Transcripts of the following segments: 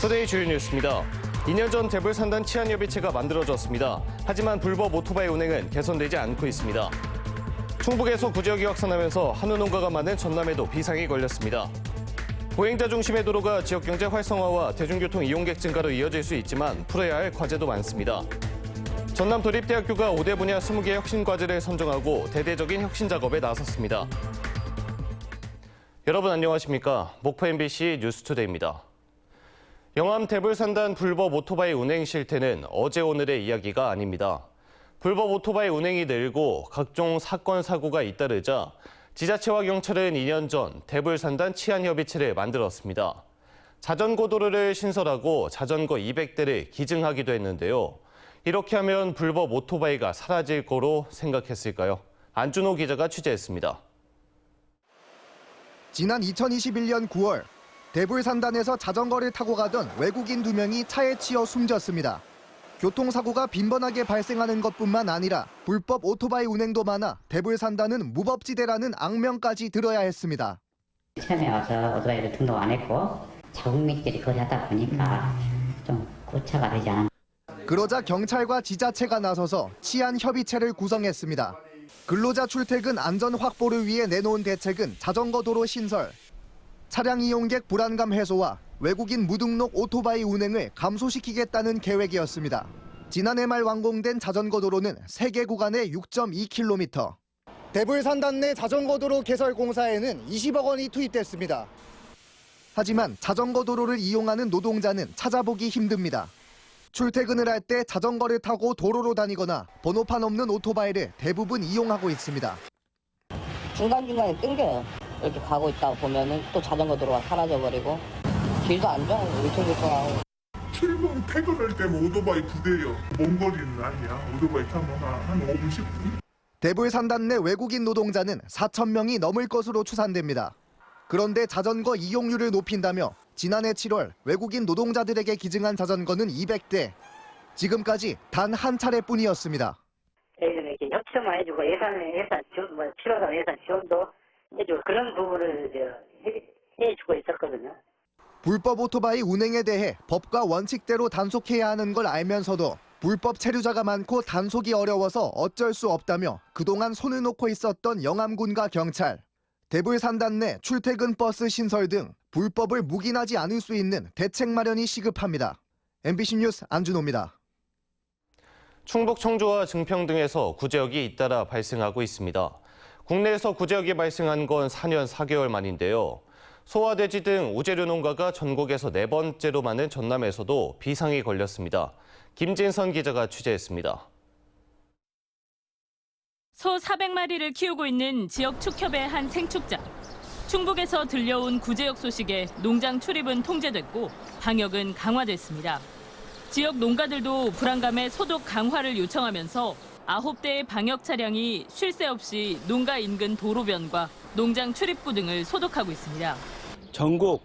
투데이 주요 뉴스입니다. 2년 전 대불산단 치안협의체가 만들어졌습니다. 하지만 불법 오토바이 운행은 개선되지 않고 있습니다. 충북에서 구제역이 확산하면서 한우 농가가 많은 전남에도 비상이 걸렸습니다. 보행자 중심의 도로가 지역경제 활성화와 대중교통 이용객 증가로 이어질 수 있지만 풀어야 할 과제도 많습니다. 전남도립대학교가 5대 분야 20개의 혁신 과제를 선정하고 대대적인 혁신 작업에 나섰습니다. 여러분 안녕하십니까? 목포 MBC 뉴스투데이입니다. 영암 대불산단 불법 오토바이 운행 실태는 어제 오늘의 이야기가 아닙니다. 불법 오토바이 운행이 늘고 각종 사건 사고가 잇따르자 지자체와 경찰은 2년 전 대불산단 치안협의체를 만들었습니다. 자전거 도로를 신설하고 자전거 200대를 기증하기도 했는데요. 이렇게 하면 불법 오토바이가 사라질 거로 생각했을까요? 안준호 기자가 취재했습니다. 지난 2021년 9월 대불산단에서 자전거를 타고 가던 외국인 2명이 차에 치여 숨졌습니다. 교통사고가 빈번하게 발생하는 것뿐만 아니라 불법 오토바이 운행도 많아 대불산단은 무법지대라는 악명까지 들어야 했습니다. 처음에 와서 오토바이를 등록 안 했고 자국민끼리 거리 하다 보니까 좀 고차가 되지 않았나. 그러자 경찰과 지자체가 나서서 치안협의체를 구성했습니다. 근로자 출퇴근 안전 확보를 위해 내놓은 대책은 자전거 도로 신설, 차량 이용객 불안감 해소와 외국인 무등록 오토바이 운행을 감소시키겠다는 계획이었습니다. 지난해 말 완공된 자전거 도로는 3개 구간에 6.2km. 대불산단 내 자전거 도로 개설 공사에는 20억 원이 투입됐습니다. 하지만 자전거 도로를 이용하는 노동자는 찾아보기 힘듭니다. 출퇴근을 할 때 자전거를 타고 도로로 다니거나 번호판 없는 오토바이를 대부분 이용하고 있습니다. 중간중간에 끊겨요. 이렇게 가고 있다 보면은 또 자전거 도로가 사라져버리고 길도 안 좋아요. 울퉁불퉁하고. 출근 퇴근할 때면 오토바이 2대요. 먼 거리는 아니야. 오토바이 타면 한 5분, 10분. 대불산단 내 외국인 노동자는 4,000명이 넘을 것으로 추산됩니다. 그런데 자전거 이용률을 높인다며 지난해 7월 외국인 노동자들에게 기증한 자전거는 200대. 지금까지 단 한 차례뿐이었습니다. 예전에 이렇게 협조만 해주고 예산 지원, 필요하다는 예산 지원도 해주고 그런 부분을 해주고 있었거든요. 불법 오토바이 운행에 대해 법과 원칙대로 단속해야 하는 걸 알면서도 불법 체류자가 많고 단속이 어려워서 어쩔 수 없다며 그동안 손을 놓고 있었던 영암군과 경찰. 대불산단 내 출퇴근 버스 신설 등 불법을 묵인하지 않을 수 있는 대책 마련이 시급합니다. MBC 뉴스 안준호입니다. 충북 청주와 증평 등에서 구제역이 잇따라 발생하고 있습니다. 국내에서 구제역이 발생한 건 4년 4개월 만인데요. 소와 돼지 등 우제류 농가가 전국에서 4번째로 많은 전남에서도 비상이 걸렸습니다. 김진선 기자가 취재했습니다. 소 400마리를 키우고 있는 지역 축협의 한 생축장. 충북에서 들려온 구제역 소식에 농장 출입은 통제됐고 방역은 강화됐습니다. 지역 농가들도 불안감에 소독 강화를 요청하면서 9대의 방역 차량이 쉴 새 없이 농가 인근 도로변과 농장 출입구 등을 소독하고 있습니다. 전국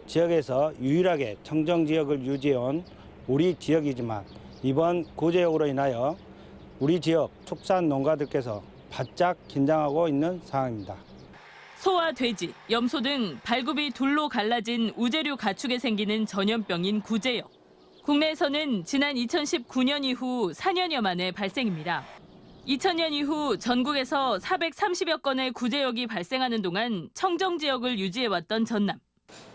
지역에서 유일하게 청정지역을 유지해온 우리 지역이지만 이번 구제역으로 인하여 우리 지역 축산 농가들께서 바짝 긴장하고 있는 상황입니다. 소와 돼지, 염소 등 발굽이 둘로 갈라진 우제류 가축에 생기는 전염병인 구제역. 국내에서는 지난 2019년 이후 4년여 만에 발생입니다. 2000년 이후 전국에서 430여 건의 구제역이 발생하는 동안 청정지역을 유지해왔던 전남.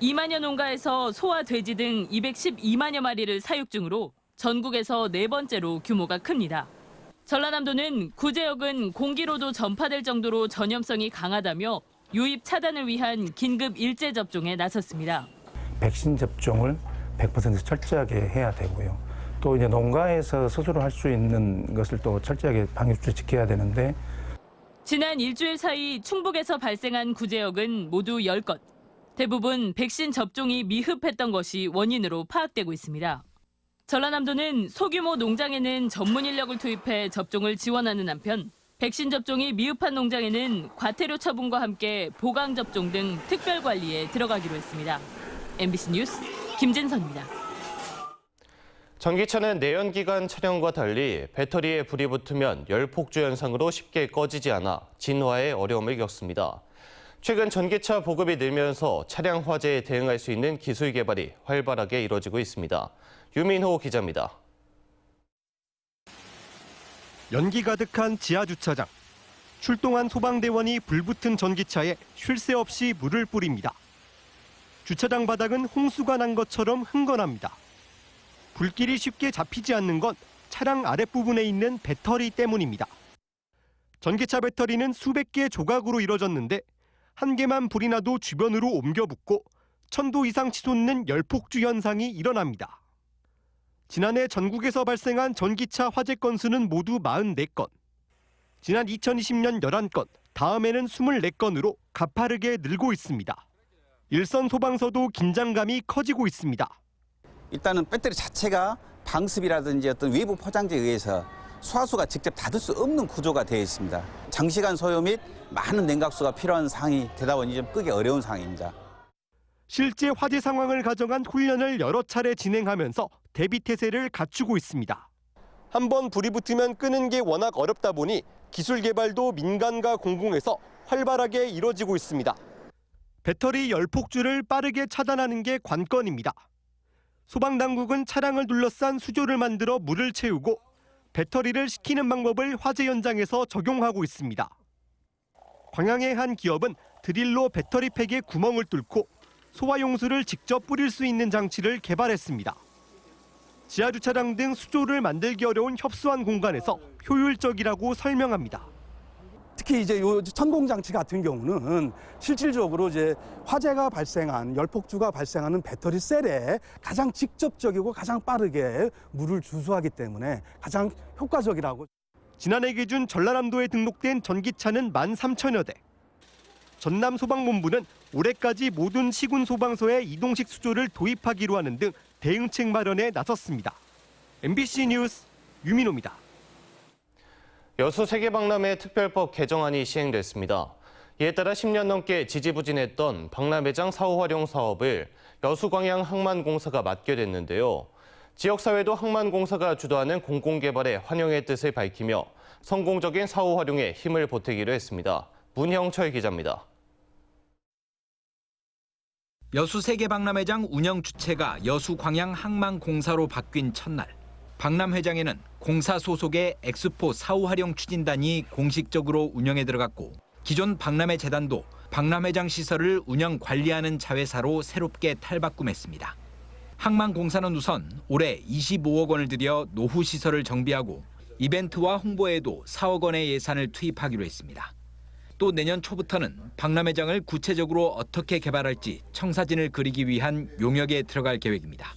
2만여 농가에서 소와 돼지 등 212만여 마리를 사육 중으로 전국에서 4번째로 규모가 큽니다. 전라남도는 구제역은 공기로도 전파될 정도로 전염성이 강하다며 유입 차단을 위한 긴급 일제 접종에 나섰습니다. 백신 접종을 100% 철저하게 해야 되고요. 또 이제 농가에서 스스로 할 수 있는 것을 또 철저하게 방역수칙 지켜야 되는데 지난 일주일 사이 충북에서 발생한 구제역은 모두 10건. 대부분 백신 접종이 미흡했던 것이 원인으로 파악되고 있습니다. 전라남도는 소규모 농장에는 전문 인력을 투입해 접종을 지원하는 한편 백신 접종이 미흡한 농장에는 과태료 처분과 함께 보강 접종 등 특별 관리에 들어가기로 했습니다. MBC 뉴스 김진선입니다. 전기차는 내연기관 차량과 달리 배터리에 불이 붙으면 열폭주 현상으로 쉽게 꺼지지 않아 진화에 어려움을 겪습니다. 최근 전기차 보급이 늘면서 차량 화재에 대응할 수 있는 기술 개발이 활발하게 이뤄지고 있습니다. 유민호 기자입니다. 연기 가득한 지하주차장. 출동한 소방대원이 불붙은 전기차에 쉴 새 없이 물을 뿌립니다. 주차장 바닥은 홍수가 난 것처럼 흥건합니다. 불길이 쉽게 잡히지 않는 건 차량 아랫부분에 있는 배터리 때문입니다. 전기차 배터리는 수백 개의 조각으로 이뤄졌는데 한 개만 불이 나도 주변으로 옮겨 붙고 1000도 이상 치솟는 열폭주 현상이 일어납니다. 지난해 전국에서 발생한 전기차 화재 건수는 모두 44건. 지난 2020년 11건, 다음에는 24건으로 가파르게 늘고 있습니다. 일선 소방서도 긴장감이 커지고 있습니다. 일단은 배터리 자체가 방습이라든지 어떤 외부 포장재에 의해서 수화수가 직접 닫을 수 없는 구조가 되어 있습니다. 장시간 소요 및 많은 냉각수가 필요한 상황이 되다 보니 좀 끄기 어려운 상황입니다. 실제 화재 상황을 가정한 훈련을 여러 차례 진행하면서 대비태세를 갖추고 있습니다. 한번 불이 붙으면 끄는 게 워낙 어렵다 보니 기술 개발도 민간과 공공에서 활발하게 이뤄지고 있습니다. 배터리 열폭주를 빠르게 차단하는 게 관건입니다. 소방당국은 차량을 둘러싼 수조를 만들어 물을 채우고 배터리를 식히는 방법을 화재 현장에서 적용하고 있습니다. 광양의 한 기업은 드릴로 배터리 팩에 구멍을 뚫고 소화용수를 직접 뿌릴 수 있는 장치를 개발했습니다. 지하주차장 등 수조를 만들기 어려운 협소한 공간에서 효율적이라고 설명합니다. 특히 이제 요 천공 장치 같은 경우는 실질적으로 이제 화재가 발생한 열폭주가 발생하는 배터리 셀에 가장 직접적이고 가장 빠르게 물을 주수하기 때문에 가장 효과적이라고. 지난해 기준 전라남도에 등록된 전기차는 13,000여 대. 전남소방본부는 올해까지 모든 시군 소방서에 이동식 수조를 도입하기로 하는 등 대응책 마련에 나섰습니다. MBC 뉴스 유민호입니다. 여수 세계박람회 특별법 개정안이 시행됐습니다. 이에 따라 10년 넘게 지지부진했던 박람회장 사후 활용 사업을 여수광양항만공사가 맡게 됐는데요. 지역사회도 항만공사가 주도하는 공공개발에 환영의 뜻을 밝히며 성공적인 사후 활용에 힘을 보태기로 했습니다. 문형철 기자입니다. 여수 세계박람회장 운영 주체가 여수광양항만공사로 바뀐 첫날, 박람회장에는 공사 소속의 엑스포 사후 활용 추진단이 공식적으로 운영에 들어갔고, 기존 박람회 재단도 박람회장 시설을 운영 관리하는 자회사로 새롭게 탈바꿈했습니다. 항만공사는 우선 올해 25억 원을 들여 노후 시설을 정비하고 이벤트와 홍보에도 4억 원의 예산을 투입하기로 했습니다. 또 내년 초부터는 박람회장을 구체적으로 어떻게 개발할지 청사진을 그리기 위한 용역에 들어갈 계획입니다.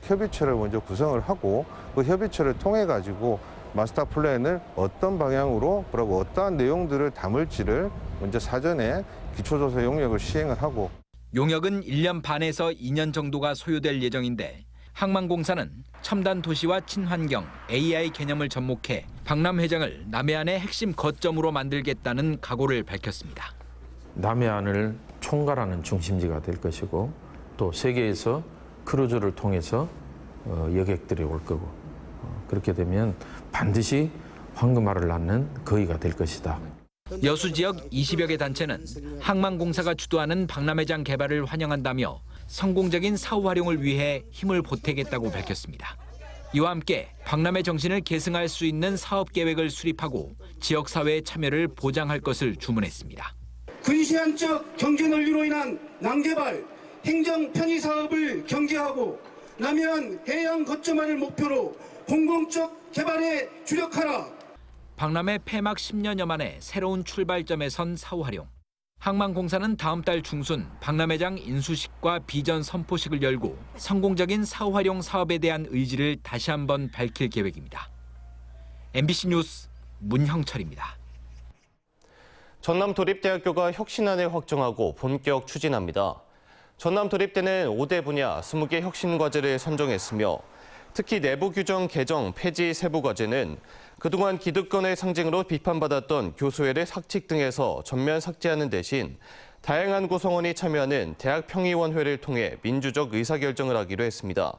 협의체를 먼저 구성을 하고 그 협의체를 통해 가지고 마스터 플랜을 어떤 방향으로 그리고 어떠한 내용들을 담을지를 먼저 사전에 기초조사 용역을 시행을 하고. 용역은 1년 반에서 2년 정도가 소요될 예정인데, 항만공사는 첨단 도시와 친환경, AI 개념을 접목해 박람회장을 남해안의 핵심 거점으로 만들겠다는 각오를 밝혔습니다. 남해안을 총괄하는 중심지가 될 것이고, 또 세계에서 크루즈를 통해서 여객들이 올 거고, 그렇게 되면 반드시 황금알을 낳는 거위가 될 것이다. 여수 지역 20여 개 단체는 항만공사가 주도하는 박람회장 개발을 환영한다며 성공적인 사후 활용을 위해 힘을 보태겠다고 밝혔습니다. 이와 함께 박람회 정신을 계승할 수 있는 사업 계획을 수립하고 지역사회의 참여를 보장할 것을 주문했습니다. 근시안적 경제 논리로 인한 난개발, 행정 편의 사업을 경계하고 남해안 해양 거점화를 목표로 공공적 개발에 주력하라. 박람회 폐막 10년여 만에 새로운 출발점에 선 사후 활용. 항만공사는 다음 달 중순 박람회장 인수식과 비전 선포식을 열고 성공적인 사후 활용 사업에 대한 의지를 다시 한번 밝힐 계획입니다. MBC 뉴스 문형철입니다. 전남도립대학교가 혁신안을 확정하고 본격 추진합니다. 전남도립대는 5대 분야 20개 혁신 과제를 선정했으며, 특히 내부 규정 개정 폐지 세부 과제는 그동안 기득권의 상징으로 비판받았던 교수회를 삭칙 등에서 전면 삭제하는 대신 다양한 구성원이 참여하는 대학평의원회를 통해 민주적 의사결정을 하기로 했습니다.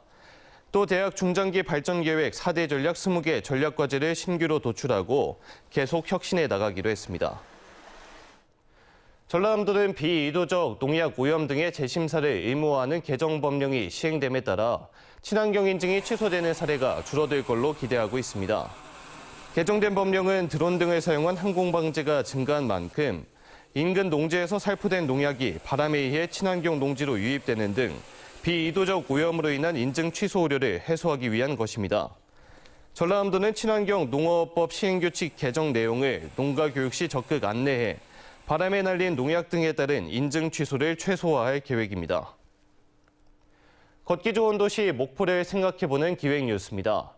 또 대학 중장기 발전계획 4대 전략 20개 전략과제를 신규로 도출하고 계속 혁신해 나가기로 했습니다. 전라남도는 비의도적 농약 오염 등의 재심사를 의무화하는 개정 법령이 시행됨에 따라 친환경 인증이 취소되는 사례가 줄어들 걸로 기대하고 있습니다. 개정된 법령은 드론 등을 사용한 항공 방제가 증가한 만큼 인근 농지에서 살포된 농약이 바람에 의해 친환경 농지로 유입되는 등 비의도적 오염으로 인한 인증 취소 우려를 해소하기 위한 것입니다. 전라남도는 친환경 농어법 시행규칙 개정 내용을 농가 교육 시 적극 안내해 바람에 날린 농약 등에 따른 인증 취소를 최소화할 계획입니다. 걷기 좋은 도시 목포를 생각해보는 기획 뉴스입니다.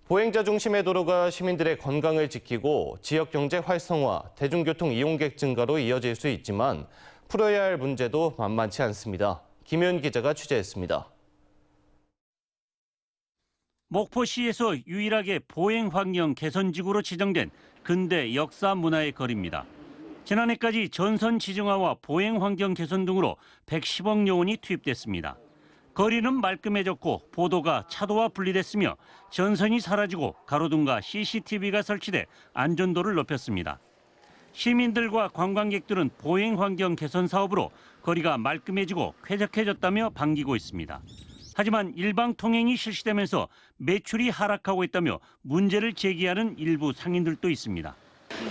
보행자 중심의 도로가 시민들의 건강을 지키고 지역 경제 활성화, 대중교통 이용객 증가로 이어질 수 있지만 풀어야 할 문제도 만만치 않습니다. 김윤 기자가 취재했습니다. 목포시에서 유일하게 보행 환경 개선지구로 지정된 근대 역사 문화의 거리입니다. 지난해까지 전선 지정화와 보행 환경 개선 등으로 110억여 원이 투입됐습니다. 거리는 말끔해졌고 보도가 차도와 분리됐으며 전선이 사라지고 가로등과 CCTV가 설치돼 안전도를 높였습니다. 시민들과 관광객들은 보행 환경 개선 사업으로 거리가 말끔해지고 쾌적해졌다며 반기고 있습니다. 하지만 일방 통행이 실시되면서 매출이 하락하고 있다며 문제를 제기하는 일부 상인들도 있습니다.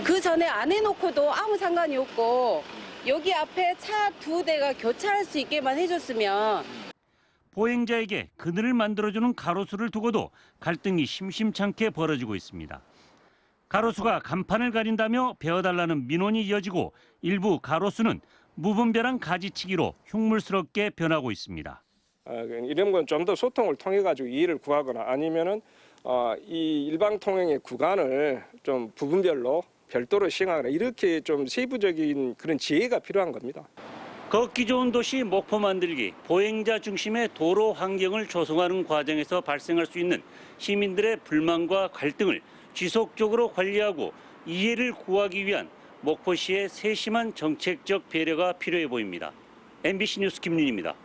그 전에 안 해놓고도 아무 상관이 없고 여기 앞에 차 2대가 교차할 수 있게만 해줬으면 보행자에게 그늘을 만들어주는 가로수를 두고도 갈등이 심심찮게 벌어지고 있습니다. 가로수가 간판을 가린다며 베어달라는 민원이 이어지고 일부 가로수는 무분별한 가지치기로 흉물스럽게 변하고 있습니다. 이런 건 좀 더 소통을 통해 가지고 이해를 구하거나 아니면은 이 일방 통행의 구간을 좀 부분별로 별도로 시행하거나 이렇게 좀 세부적인 그런 지혜가 필요한 겁니다. 걷기 좋은 도시 목포 만들기, 보행자 중심의 도로 환경을 조성하는 과정에서 발생할 수 있는 시민들의 불만과 갈등을 지속적으로 관리하고 이해를 구하기 위한 목포시의 세심한 정책적 배려가 필요해 보입니다. MBC 뉴스 김윤입니다.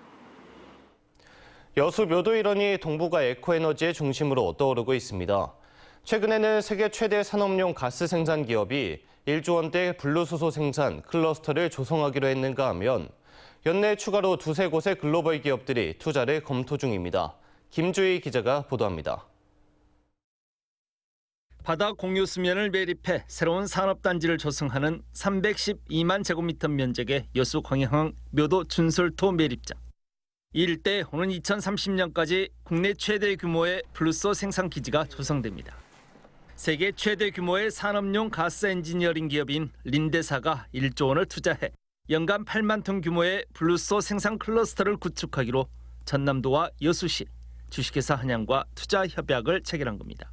여수 묘도 일원이 동북아 에코에너지의 중심으로 떠오르고 있습니다. 최근에는 세계 최대 산업용 가스 생산 기업이 1조 원대 분로수소 생산 클러스터를 조성하기로 했는가 하면 연내 추가로 두세 곳의 글로벌 기업들이 투자를 검토 중입니다. 김주희 기자가 보도합니다. 바다 공유 수면을 매립해 새로운 산업단지를 조성하는 312만 제곱미터 면적의 여수 광양항 묘도 준솔토 매립장. 이 일대에 오는 2030년까지 국내 최대 규모의 블루소 생산 기지가 조성됩니다. 세계 최대 규모의 산업용 가스 엔지니어링 기업인 린데사가 1조 원을 투자해 연간 8만 톤 규모의 블루소 생산 클러스터를 구축하기로 전남도와 여수시, 주식회사 한양과 투자 협약을 체결한 겁니다.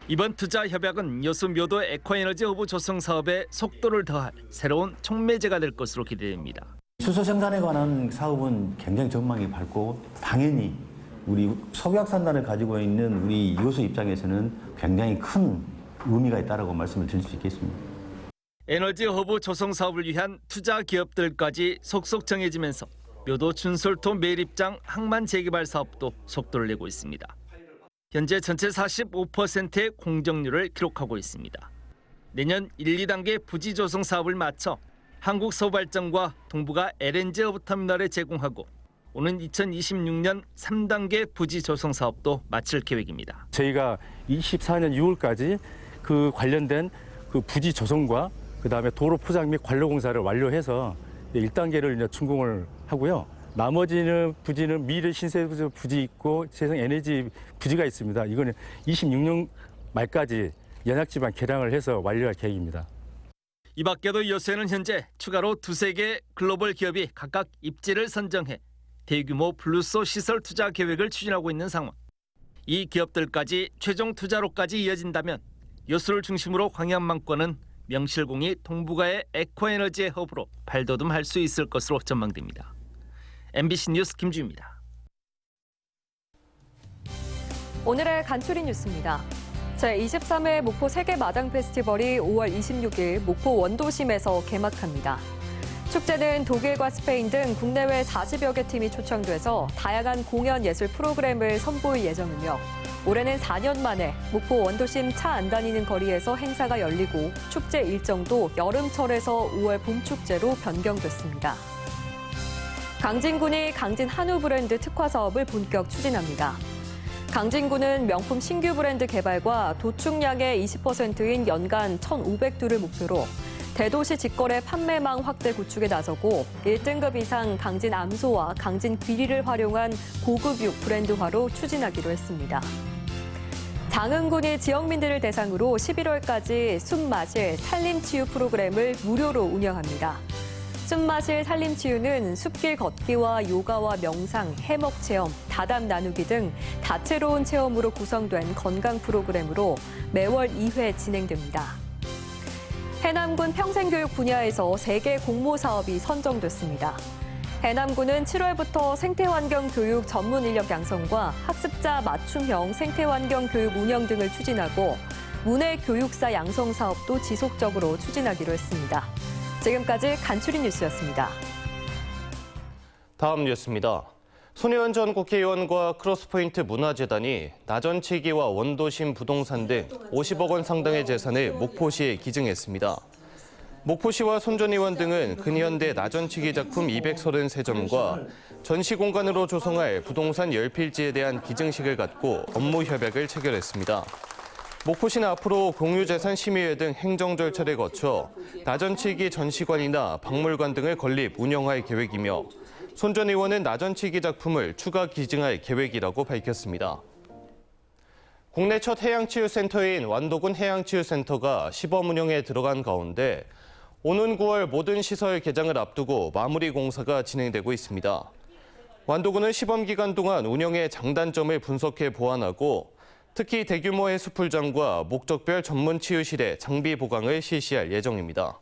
이번 투자 협약은 여수 묘도 에코에너지 허브 조성 사업에 속도를 더할 새로운 촉매제가 될 것으로 기대됩니다. 수소 생산에 관한 사업은 굉장히 전망이 밝고 당연히 우리 석유확산단을 가지고 있는 우리 여수 입장에서는 굉장히 큰 의미가 있다고 말씀을 드릴 수 있겠습니다. 에너지 허브 조성 사업을 위한 투자 기업들까지 속속 정해지면서 묘도 준솔토 매립장 항만 재개발 사업도 속도를 내고 있습니다. 현재 전체 45%의 공정률을 기록하고 있습니다. 내년 1, 2단계 부지 조성 사업을 마쳐 한국서발전과 동북아 LNG 허브터미널에 제공하고 오는 2026년 3단계 부지 조성 사업도 마칠 계획입니다. 저희가 24년 6월까지 그 관련된 그 부지 조성과 그다음에 도로 포장 및 관로 공사를 완료해서 1단계를 이제 준공을 하고요. 나머지는 부지는 미래 신세 부지 있고 재생 에너지 부지가 있습니다. 이거는 26년 말까지 연약지반 개량을 해서 완료할 계획입니다. 이 밖에도 여수에는 현재 추가로 두세 개 글로벌 기업이 각각 입지를 선정해 대규모 블루소 시설 투자 계획을 추진하고 있는 상황. 이 기업들까지 최종 투자로까지 이어진다면 여수를 중심으로 광양만권은 명실공히 동북아의 에코에너지의 허브로 발돋움할 수 있을 것으로 전망됩니다. MBC 뉴스 김주입니다. 오늘의 간추린 뉴스입니다. 제23회 목포 세계마당 페스티벌이 5월 26일 목포 원도심에서 개막합니다. 축제는 독일과 스페인 등 국내외 40여 개 팀이 초청돼서 다양한 공연 예술 프로그램을 선보일 예정이며 올해는 4년 만에 목포 원도심 차 안 다니는 거리에서 행사가 열리고 축제 일정도 여름철에서 5월 봄축제로 변경됐습니다. 강진군이 강진 한우 브랜드 특화 사업을 본격 추진합니다. 강진군은 명품 신규 브랜드 개발과 도축량의 20%인 연간 1,500두를 목표로 대도시 직거래 판매망 확대 구축에 나서고 1등급 이상 강진 암소와 강진 귀리를 활용한 고급 육 브랜드화로 추진하기로 했습니다. 장흥군이 지역민들을 대상으로 11월까지 숨마실 산림치유 프로그램을 무료로 운영합니다. 숨마실 산림치유는 숲길 걷기와 요가와 명상, 해먹 체험, 다담 나누기 등 다채로운 체험으로 구성된 건강 프로그램으로 매월 2회 진행됩니다. 해남군 평생교육 분야에서 3개 공모 사업이 선정됐습니다. 해남군은 7월부터 생태환경 교육 전문 인력 양성과 학습자 맞춤형 생태환경 교육 운영 등을 추진하고 문해 교육사 양성 사업도 지속적으로 추진하기로 했습니다. 지금까지 간추린 뉴스였습니다. 다음 뉴스입니다. 손혜원 전 국회의원과 크로스포인트 문화재단이 나전치기와 원도심 부동산 등 50억 원 상당의 재산을 목포시에 기증했습니다. 목포시와 손 전 의원 등은 근현대 나전치기 작품 233점과 전시 공간으로 조성할 부동산 10필지에 대한 기증식을 갖고 업무 협약을 체결했습니다. 목포시는 앞으로 공유재산심의회 등 행정 절차를 거쳐 나전치기 전시관이나 박물관 등을 건립, 운영할 계획이며 손 전 의원은 나전치기 작품을 추가 기증할 계획이라고 밝혔습니다. 국내 첫 해양치유센터인 완도군 해양치유센터가 시범 운영에 들어간 가운데 오는 9월 모든 시설 개장을 앞두고 마무리 공사가 진행되고 있습니다. 완도군은 시범 기간 동안 운영의 장단점을 분석해 보완하고 특히 대규모 해수풀장과 목적별 전문 치유실의 장비 보강을 실시할 예정입니다.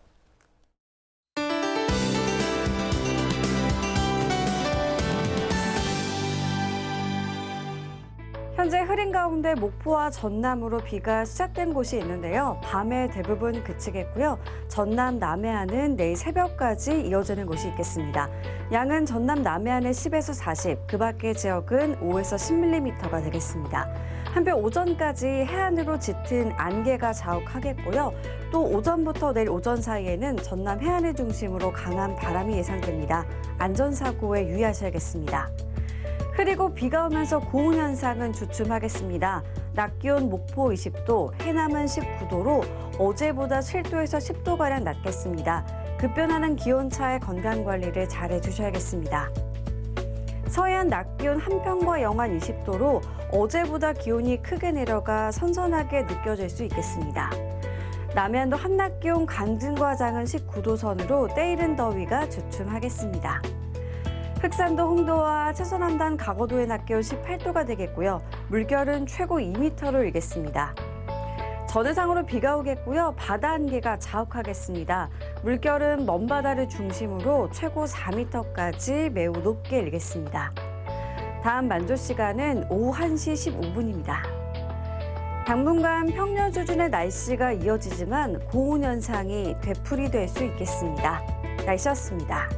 현재 흐린 가운데 목포와 전남으로 비가 시작된 곳이 있는데요. 밤에 대부분 그치겠고요. 전남 남해안은 내일 새벽까지 이어지는 곳이 있겠습니다. 양은 전남 남해안은 10에서 40, 그 밖의 지역은 5에서 10mm가 되겠습니다. 한편 오전까지 해안으로 짙은 안개가 자욱하겠고요. 또 오전부터 내일 오전 사이에는 전남 해안을 중심으로 강한 바람이 예상됩니다. 안전사고에 유의하셔야겠습니다. 흐리고 비가 오면서 고온 현상은 주춤하겠습니다. 낮 기온 목포 20도, 해남은 19도로 어제보다 7도에서 10도가량 낮겠습니다. 급변하는 기온차에 건강관리를 잘 해주셔야겠습니다. 서해안 낮 기온 한평과 영안 20도로 어제보다 기온이 크게 내려가 선선하게 느껴질 수 있겠습니다. 남해안도 한낮 기온 강진과 장은 19도 선으로 때이른 더위가 주춤하겠습니다. 흑산도 홍도와 채소남단 가거도의 낮 기온 18도가 되겠고요. 물결은 최고 2m를 일겠습니다. 전해상으로 비가 오겠고요. 바다 안개가 자욱하겠습니다. 물결은 먼바다를 중심으로 최고 4m까지 매우 높게 일겠습니다. 다음 만조 시간은 오후 1시 15분입니다. 당분간 평년 수준의 날씨가 이어지지만 고온 현상이 되풀이될 수 있겠습니다. 날씨였습니다.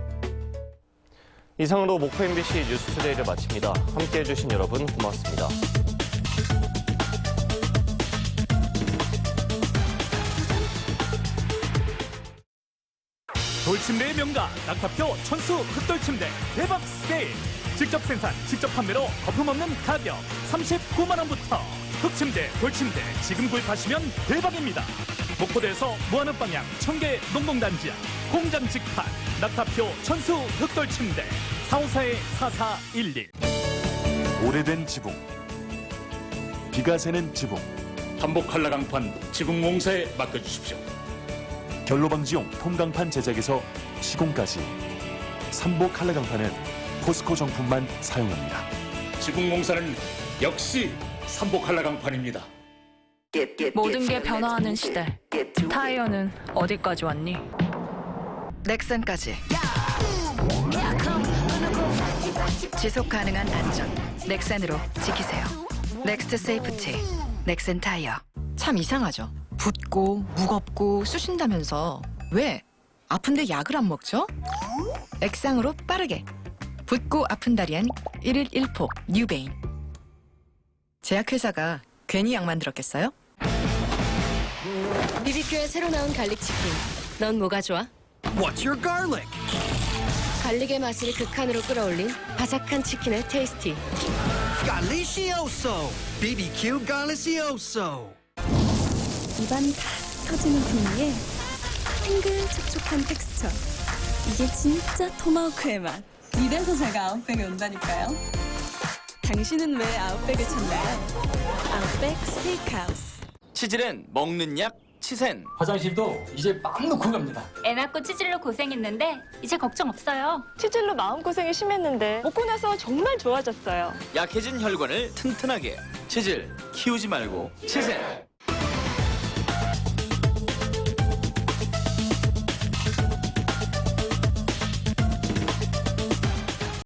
이상으로 목포 MBC 뉴스투데이를 마칩니다. 함께해 주신 여러분 고맙습니다. 돌침대의 명가 낙타표 천수 흑돌침대 대박 세일. 직접 생산, 직접 판매로 거품 없는 가격 39만 원부터. 흑침대, 돌침대 지금 구입하시면 대박입니다. 목포대에서 뭐하는 방향 청계 농공단지 앞 공장 직판 낙타표 천수 흑돌침대 454-4411. 오래된 지붕, 비가 새는 지붕, 한복 한라강판 지붕공사에 맡겨주십시오. 결로방지용 폼강판 제작에서 시공까지 삼복 한라강판은 포스코 정품만 사용합니다. 지붕공사는 역시 삼복 한라강판입니다. 모든 게 변화하는 시대. 타이어는 어디까지 왔니? 넥센까지. 지속 가능한 안전. 넥센으로 지키세요. 넥스트 세이프티. 넥센 타이어. 참 이상하죠. 붓고 무겁고 쑤신다면서 왜? 아픈데 약을 안 먹죠? 액상으로 빠르게. 붓고 아픈 다리엔 1일 1포 뉴베인. 제약회사가 괜히 약 만들었겠어요? BBQ의 새로 나온 갈릭 치킨. 넌 뭐가 좋아? What's your garlic? 갈릭의 맛을 극한으로 끌어올린 바삭한 치킨의 테이스티. Galicioso. BBQ Galicioso. 입안이 다 터지는 풍미에 탱글 촉촉한 텍스처. 이게 진짜 토마호크의 맛. 이래서 제가 아웃백에 온다니까요. 당신은 왜 아웃백을 찾나요? 아웃백 스테이크하우스. 치질은 먹는 약 치센. 화장실도 이제 맘 놓고 갑니다. 애 낳고 치질로 고생했는데 이제 걱정 없어요. 치질로 마음고생이 심했는데 먹고 나서 정말 좋아졌어요. 약해진 혈관을 튼튼하게. 치질 키우지 말고 치센.